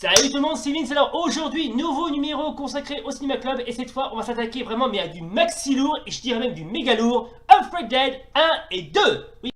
Salut tout le monde, c'est Vince. Alors aujourd'hui, nouveau numéro consacré au Cinéma Club et cette fois on va s'attaquer vraiment mais à du maxi lourd et je dirais même du méga lourd, Unfriended Dead 1 et 2. Oui.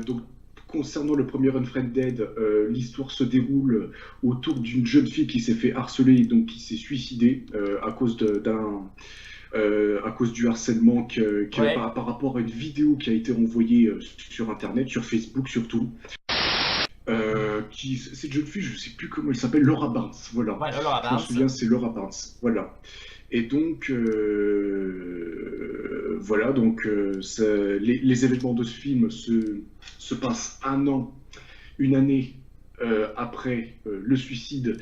Donc, concernant le premier Unfriended, l'histoire se déroule autour d'une jeune fille qui s'est fait harceler, donc qui s'est suicidée à cause du harcèlement Ouais. par rapport à une vidéo qui a été envoyée sur Internet, sur Facebook surtout. Cette jeune fille, je ne sais plus comment elle s'appelle, Laura Barnes, voilà. Voilà, Laura Je m'en Barnes. souviens, c'est Laura Barnes, voilà. Et donc, voilà, donc les événements de ce film se passent une année après le suicide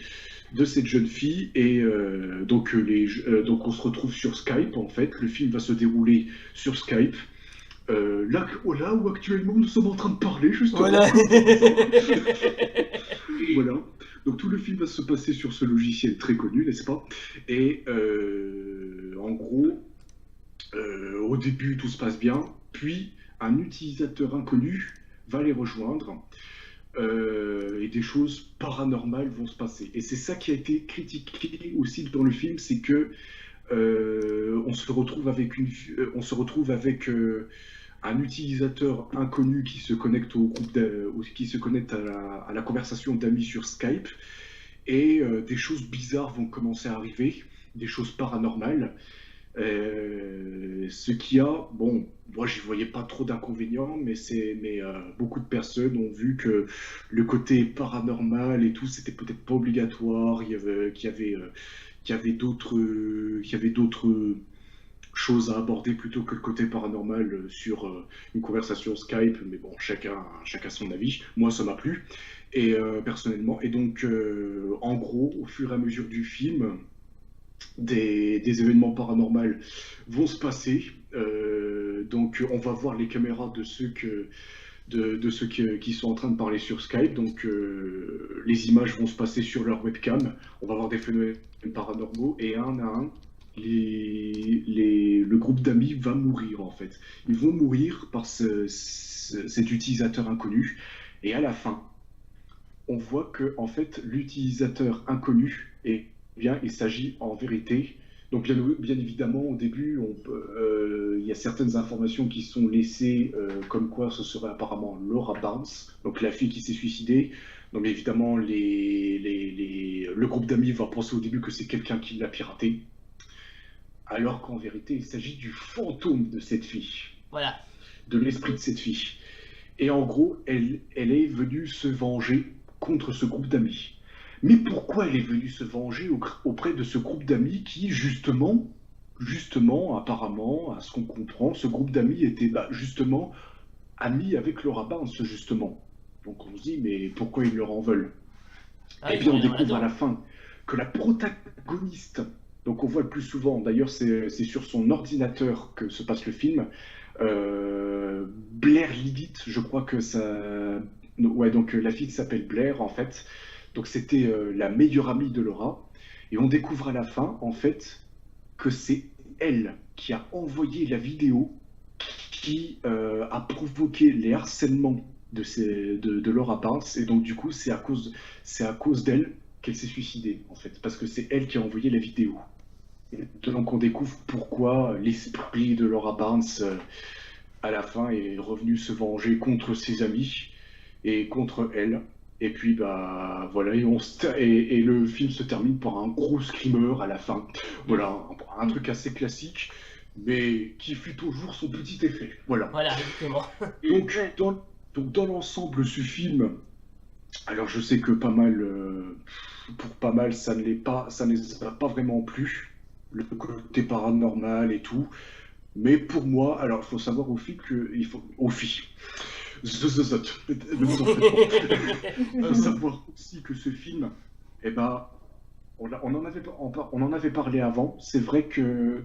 de cette jeune fille. Et donc on se retrouve sur Skype, en fait. Le film va se dérouler sur Skype. Là où actuellement nous sommes en train de parler, justement. Voilà. Voilà. Donc tout le film va se passer sur ce logiciel très connu, n'est-ce pas? Et en gros, au début, tout se passe bien, puis un utilisateur inconnu va les rejoindre et des choses paranormales vont se passer. Et c'est ça qui a été critiqué aussi dans le film, c'est que on se retrouve avec un utilisateur inconnu qui se connecte au groupe qui se connecte à la conversation d'amis sur Skype et des choses bizarres vont commencer à arriver, des choses paranormales. Ce qui a, bon, moi j'y voyais pas trop d'inconvénients, mais beaucoup de personnes ont vu que le côté paranormal et tout, c'était peut-être pas obligatoire. Qu'il y avait d'autres choses à aborder plutôt que le côté paranormal sur une conversation Skype. Mais bon, chacun son avis. Moi, ça m'a plu et personnellement. Et donc, en gros, au fur et à mesure du film des événements paranormaux vont se passer. Donc, on va voir les caméras de ceux qui sont en train de parler sur Skype. Donc, les images vont se passer sur leur webcam. On va voir des phénomènes paranormaux et un à un, le groupe d'amis va mourir en fait. Ils vont mourir par cet utilisateur inconnu. Et à la fin, on voit que en fait l'utilisateur inconnu bien il s'agit en vérité donc bien évidemment au début il y a certaines informations qui sont laissées comme quoi ce serait apparemment Laura Barnes, donc la fille qui s'est suicidée. Donc évidemment le groupe d'amis va penser au début que c'est quelqu'un qui l'a piraté, alors qu'en vérité il s'agit du fantôme de cette fille, Voilà. de l'esprit de cette fille. Et en gros, elle est venue se venger contre ce groupe d'amis. Mais pourquoi elle est venue se venger auprès de ce groupe d'amis qui, justement, apparemment, à ce qu'on comprend, ce groupe d'amis était justement ami avec Laura Barnes, justement. Donc on se dit, mais pourquoi ils leur en veulent? Ah Et oui, puis pour on rien découvre à là-dedans. la fin que la protagoniste, donc on voit le plus souvent, d'ailleurs c'est sur son ordinateur que se passe le film, Blair Lilith, je crois que ça... Ouais, donc la fille s'appelle Blair en fait. Donc c'était la meilleure amie de Laura. Et on découvre à la fin, en fait, que c'est elle qui a envoyé la vidéo qui a provoqué les harcèlements de Laura Barnes. Et donc, du coup, c'est à cause d'elle qu'elle s'est suicidée, en fait. Parce que c'est elle qui a envoyé la vidéo. Et donc, on découvre pourquoi l'esprit de Laura Barnes, à la fin, est revenu se venger contre ses amis et contre elle. Et puis, bah, voilà, et le film se termine par un gros screamer à la fin. Voilà, un truc assez classique, mais qui fut toujours son petit effet. Voilà. Voilà, exactement. Donc, dans l'ensemble, ce film, alors je sais que pas mal, pour pas mal, ça ne les a pas vraiment plu, le côté paranormal et tout. Mais pour moi, alors il faut savoir au fi, ne vous en faites pas. Il faut savoir aussi que ce film, eh ben, on en avait parlé avant. C'est vrai que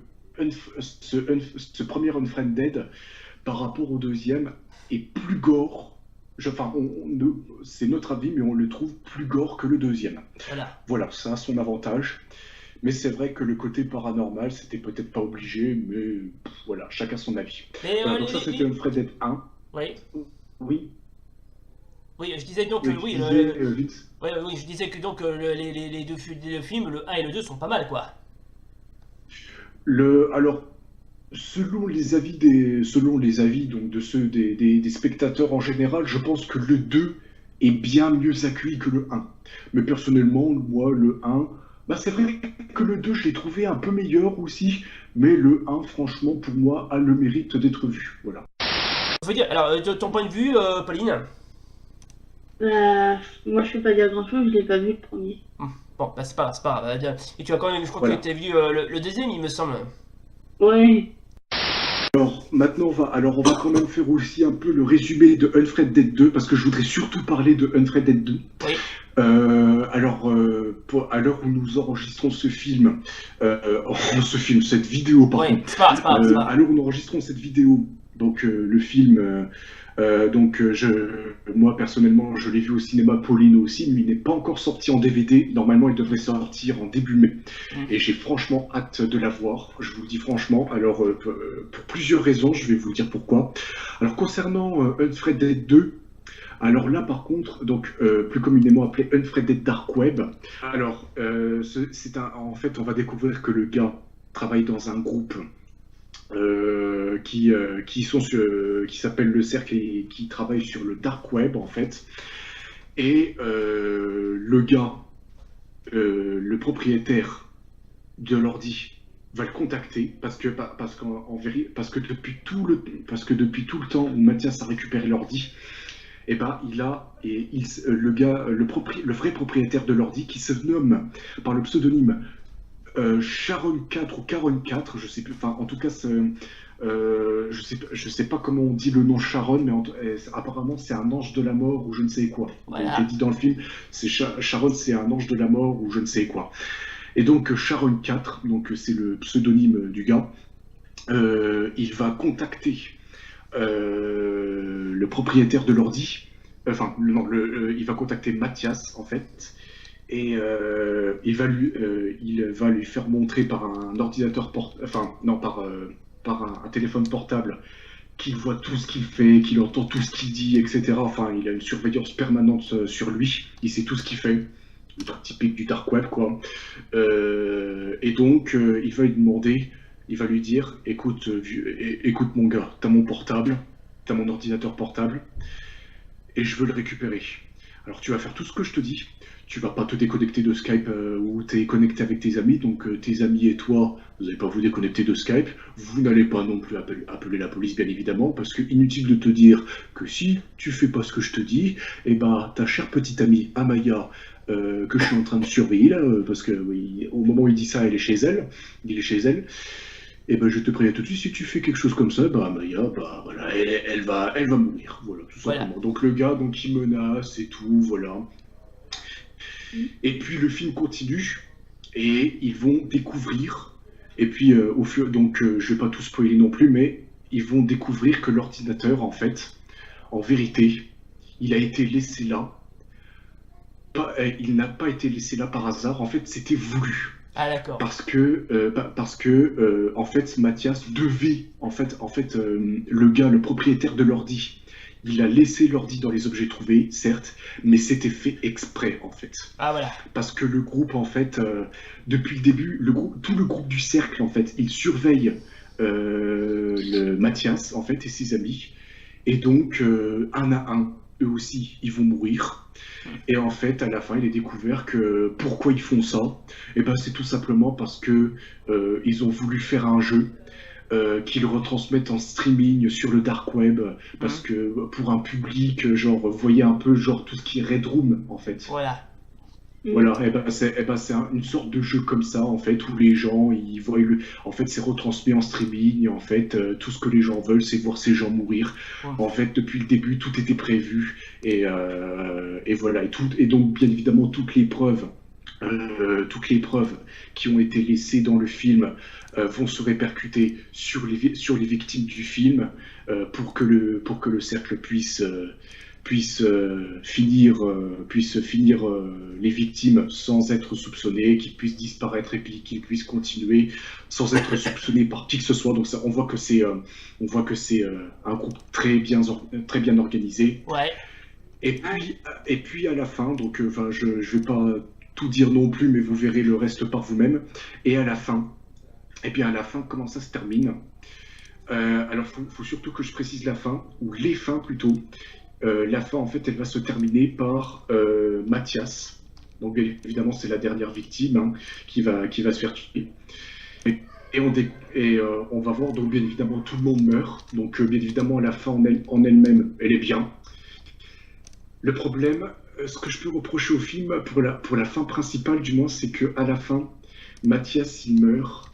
ce premier Unfriended, par rapport au deuxième, est plus gore. Enfin, c'est notre avis, mais on le trouve plus gore que le deuxième. Voilà. Voilà, ça a son avantage. Mais c'est vrai que le côté paranormal, c'était peut-être pas obligé, mais voilà, chacun son avis. Mais Voilà, donc ça c'était Unfriended 1. oui. Oui, Oui, je disais donc, Oui, tu oui, disais, Vince. ouais, oui, je disais que donc les deux le films, le un et le 2 sont pas mal, quoi. Alors, selon les avis donc, de ceux des spectateurs en général, je pense que le 2 est bien mieux accueilli que le un. Mais personnellement, moi, le un, bah, c'est vrai que le 2 je l'ai trouvé un peu meilleur aussi, mais le un, franchement, pour moi, a le mérite d'être vu. Voilà. Je veux dire, alors, de ton point de vue, Pauline. Bah, moi, je peux pas dire grand-chose, je l'ai pas vu le premier. Bon, bah c'est pas grave, c'est pas grave. Et tu as quand même, je crois que tu Voilà. as vu le deuxième, il me semble. Ouais. Maintenant, on va quand même faire aussi un peu le résumé de Unfriended Dead 2, parce que je voudrais surtout parler de Unfriended Dead 2. Oui. À l'heure où nous enregistrons ce film, cette vidéo, Oui, pardon, c'est pas grave, c'est pas grave, c'est pas à grave. l'heure où nous enregistrons cette vidéo, donc le film, moi personnellement, je l'ai vu au cinéma, Pauline aussi, mais il n'est pas encore sorti en DVD. Normalement, il devrait sortir en début mai. Et j'ai franchement hâte de la voir. Je vous le dis franchement. Alors, pour plusieurs raisons, je vais vous dire pourquoi. Alors, concernant Unfriended 2, alors là, par contre, donc plus communément appelé Unfriended Dark Web. Alors, en fait, on va découvrir que le gars travaille dans un groupe qui s'appelle le Cercle et qui travaille sur le Dark Web, en fait. Et le gars, le propriétaire de l'ordi, va le contacter parce que depuis tout le temps où Mathias a récupéré l'ordi, et ben le gars, le vrai propriétaire de l'ordi, qui se nomme par le pseudonyme Sharon 4 ou Caron 4, je sais plus, enfin en tout cas je sais pas comment on dit le nom Sharon, mais apparemment c'est un ange de la mort ou je ne sais quoi. Voilà. Donc, dit dans le film, Sharon, c'est un ange de la mort ou je ne sais quoi. Et donc Sharon 4, donc c'est le pseudonyme du gars, il va contacter le propriétaire de l'ordi, il va contacter Mathias en fait, et il va lui faire montrer par un ordinateur par un téléphone portable qu'il voit tout ce qu'il fait, qu'il entend tout ce qu'il dit, etc. Enfin, il a une surveillance permanente sur lui, il sait tout ce qu'il fait. Un truc typique du dark web, quoi. Et donc, il va lui dire, écoute mon gars, t'as mon portable, t'as mon ordinateur portable, et je veux le récupérer. Alors tu vas faire tout ce que je te dis. Tu vas pas te déconnecter de Skype où tu es connecté avec tes amis. Donc tes amis et toi, vous n'allez pas vous déconnecter de Skype. Vous n'allez pas non plus appeler la police, bien évidemment, parce que inutile de te dire que si tu fais pas ce que je te dis, et ben ta chère petite amie Amaya, que je suis en train de surveiller là, parce que oui, au moment où il dit ça, il est chez elle. Et ben je te préviens tout de suite, si tu fais quelque chose comme ça, bah Maya, bah voilà, elle va mourir, voilà, tout Voilà. simplement. Donc le gars, donc il menace et tout, voilà. Et puis le film continue et ils vont découvrir. Et puis je vais pas tout spoiler non plus, mais ils vont découvrir que l'ordinateur, en fait, en vérité, il a été laissé là. Il n'a pas été laissé là par hasard. En fait, c'était voulu. Ah, d'accord. Parce que en fait Mathias devait le gars, le propriétaire de l'ordi, il a laissé l'ordi dans les objets trouvés, certes, mais c'était fait exprès en fait, Ah, voilà. parce que le groupe en fait depuis le début, tout le groupe du cercle en fait, il surveille le Mathias en fait et ses amis, et donc un à un, eux aussi, ils vont mourir. Et en fait, à la fin, il est découvert que pourquoi ils font ça, et ben c'est tout simplement parce que ils ont voulu faire un jeu qu'ils retransmettent en streaming sur le dark web, parce que pour un public, genre, voyez un peu genre tout ce qui est Red Room en fait. Voilà. Voilà, c'est une sorte de jeu comme ça, en fait, où les gens, ils voient en fait, c'est retransmis en streaming, en fait, tout ce que les gens veulent, c'est voir ces gens mourir. Ouais. En fait, depuis le début, tout était prévu, et voilà, et donc, bien évidemment, toutes les preuves qui ont été laissées dans le film vont se répercuter sur les victimes du film, pour que le cercle puisse finir les victimes sans être soupçonnées, qu'ils puissent disparaître et puis qu'ils puissent continuer sans être soupçonnés par qui que ce soit. Donc ça, on voit que c'est un groupe très bien organisé. Ouais. Et puis à la fin, donc enfin, je vais pas tout dire non plus, mais vous verrez le reste par vous-même. Et à la fin, et bien à la fin, comment ça se termine? Alors, faut surtout que je précise la fin, ou les fins plutôt. La fin, en fait, elle va se terminer par Mathias. Donc, bien évidemment, c'est la dernière victime hein, qui va se faire tuer. On va voir, donc, bien évidemment, tout le monde meurt. Donc, bien évidemment, la fin en elle-même, elle est bien. Le problème, ce que je peux reprocher au film, pour la fin principale, du moins, c'est que à la fin, Mathias, il meurt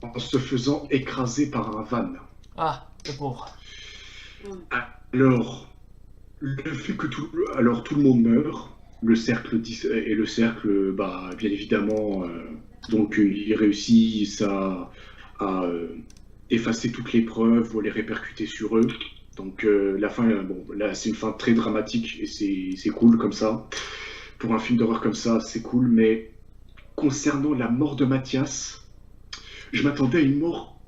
en se faisant écraser par un van. Ah, le pauvre. Alors, le fait que tout le monde meurt, le cercle, bah, bien évidemment, donc ils réussissent à effacer toutes les preuves ou à les répercuter sur eux. Donc la fin, bon, là c'est une fin très dramatique et c'est cool comme ça. Pour un film d'horreur comme ça, c'est cool. Mais concernant la mort de Mathias, je m'attendais à une mort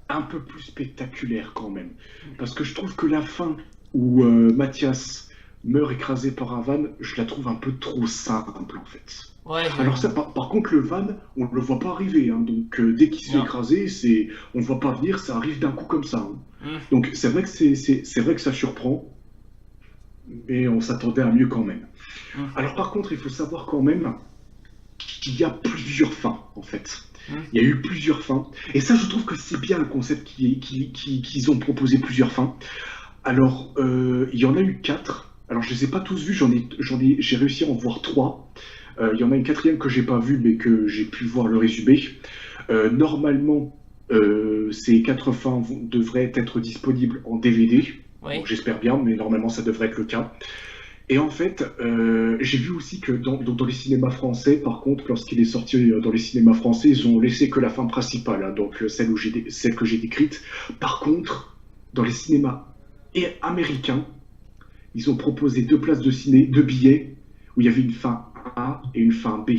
un peu plus spectaculaire quand même. Parce que je trouve que la fin où Mathias meurt écrasé par un van, je la trouve un peu trop simple en fait. Ouais, Alors ça, par contre, le van, on ne le voit pas arriver. Hein, donc dès qu'il se fait non. écraser, on ne le voit pas venir, ça arrive d'un coup comme ça. Hein. Mm. Donc c'est vrai que c'est vrai que ça surprend, mais on s'attendait à mieux quand même. Mm. Alors par contre, il faut savoir quand même qu'il y a plusieurs fins en fait. Mm. Il y a eu plusieurs fins. Et ça, je trouve que c'est bien le concept qu'ils ont proposé plusieurs fins. Alors, il y en a eu 4. Alors, je ne les ai pas tous vus, j'ai réussi à en voir 3. Il y en a une quatrième que j'ai pas vue, mais que j'ai pu voir le résumé. Normalement, ces 4 fins devraient être disponibles en DVD. Oui. Donc, j'espère bien, mais normalement, ça devrait être le cas. Et en fait, j'ai vu aussi que dans les cinémas français, par contre, lorsqu'il est sorti dans les cinémas français, ils ont laissé que la fin principale, hein, donc celle que j'ai décrite. Par contre, dans les cinémas américains, ils ont proposé 2 places de ciné, 2 billets, où il y avait une fin A et une fin B.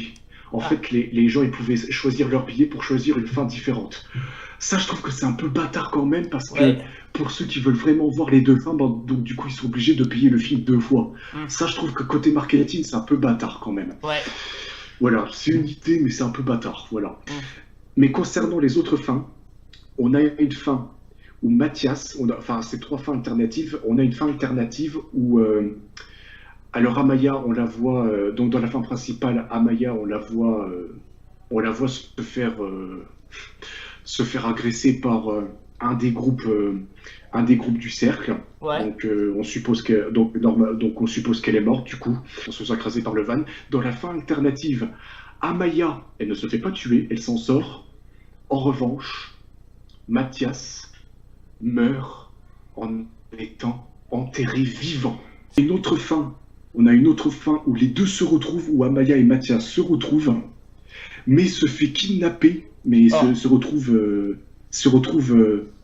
En fait, les gens ils pouvaient choisir leur billet pour choisir une fin différente. Ça, je trouve que c'est un peu bâtard quand même, parce que pour ceux qui veulent vraiment voir les 2 fins, donc du coup, ils sont obligés de payer le film 2 fois. Ça, je trouve que côté marketing, c'est un peu bâtard quand même. Ouais. Voilà, c'est une idée, mais c'est un peu bâtard, voilà. Mais concernant les autres fins, on a une fin où Mathias, enfin, ces 3 fins alternatives, on a une fin alternative où... alors Amaya, on la voit, donc dans la fin principale, Amaya, on la voit se faire agresser par un des groupes du cercle. Ouais. Donc on suppose on suppose qu'elle est morte du coup, en se faisant écraser par le van. Dans la fin alternative, Amaya, elle ne se fait pas tuer, elle s'en sort. En revanche, Mathias meurt en étant enterré vivant. On a une autre fin où les deux se retrouvent, où Amaya et Mathias se retrouvent, mais se fait kidnapper, mais se retrouve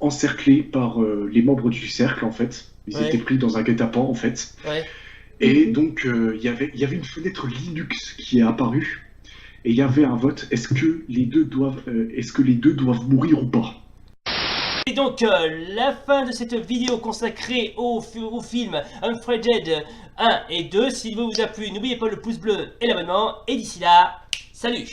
encerclé par les membres du cercle en fait. Ils étaient pris dans un guet-apens en fait. Ouais. Et donc il y avait une fenêtre Linux qui est apparue et il y avait un vote. Est-ce que les deux doivent mourir ou pas? Et donc la fin de cette vidéo consacrée au film Unfriended 1 et 2. S'il vous a plu, n'oubliez pas le pouce bleu et l'abonnement. Et d'ici là, salut!